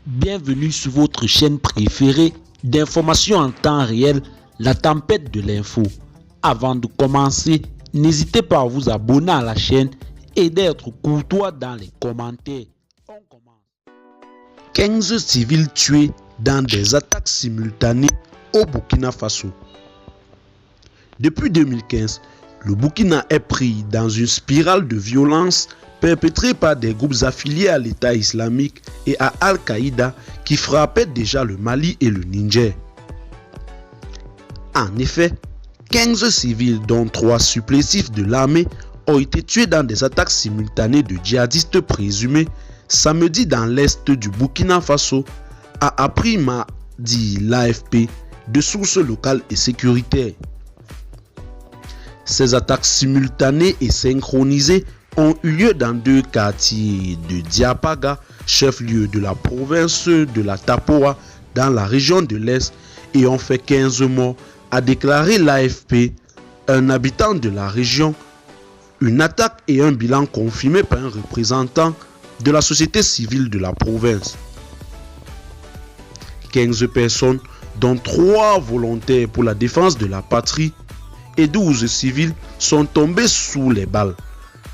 Bienvenue sur votre chaîne préférée d'information en temps réel, la tempête de l'info. Avant de commencer, n'hésitez pas à vous abonner à la chaîne et d'être courtois dans les commentaires. On commence. 15 civils tués dans des attaques simultanées au Burkina Faso. Depuis 2015, le Burkina est pris dans une spirale de violence perpétrée par des groupes affiliés à l'État islamique et à Al-Qaïda qui frappaient déjà le Mali et le Niger. En effet, 15 civils dont 3 supplétifs de l'armée ont été tués dans des attaques simultanées de djihadistes présumés samedi dans l'est du Burkina Faso, a appris mardi l'AFP de sources locales et sécuritaires. Ces attaques simultanées et synchronisées ont eu lieu dans 2 quartiers de Diapaga, chef-lieu de la province de la Tapoa dans la région de l'Est, et ont fait 15 morts, a déclaré l'AFP, un habitant de la région. Une attaque et un bilan confirmé par un représentant de la société civile de la province. 15 personnes, dont 3 volontaires pour la défense de la patrie et 12 civils, sont tombés sous les balles.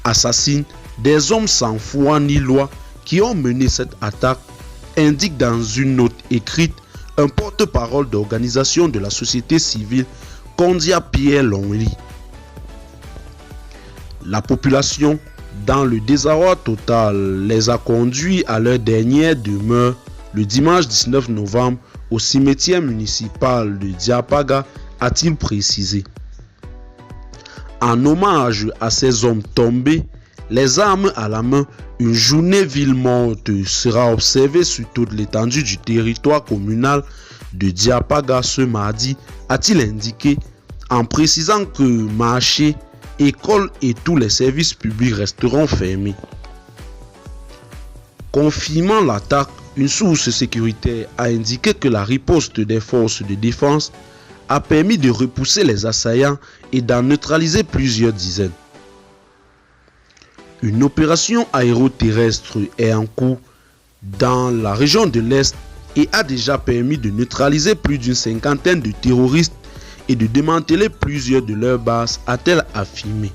Assassins, des hommes sans foi ni loi qui ont mené cette attaque, indique dans une note écrite un porte-parole d'organisation de la société civile, Kondia Pierre Lonly. La population, dans le désarroi total, les a conduits à leur dernière demeure le dimanche 19 novembre au cimetière municipal de Diapaga, a-t-il précisé. En hommage à ces hommes tombés, les armes à la main, une journée ville morte sera observée sur toute l'étendue du territoire communal de Diapaga ce mardi, a-t-il indiqué, en précisant que marchés, écoles et tous les services publics resteront fermés. Confirmant l'attaque, une source sécuritaire a indiqué que la riposte des forces de défense a permis de repousser les assaillants et d'en neutraliser plusieurs dizaines. Une opération aéroterrestre est en cours dans la région de l'Est et a déjà permis de neutraliser plus d'une cinquantaine de terroristes et de démanteler plusieurs de leurs bases, a-t-elle affirmé.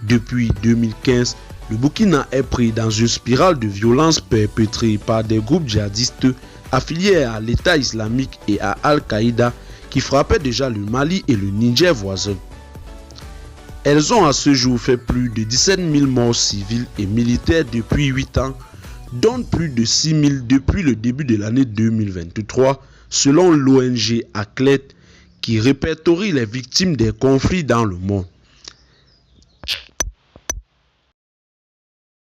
Depuis 2015, le Burkina est pris dans une spirale de violence perpétrée par des groupes djihadistes affiliés à l'État islamique et à Al-Qaïda qui frappaient déjà le Mali et le Niger voisin. Elles ont à ce jour fait plus de 17 000 morts civils et militaires depuis 8 ans, dont plus de 6 000 depuis le début de l'année 2023, selon l'ONG ACLED, qui répertorie les victimes des conflits dans le monde.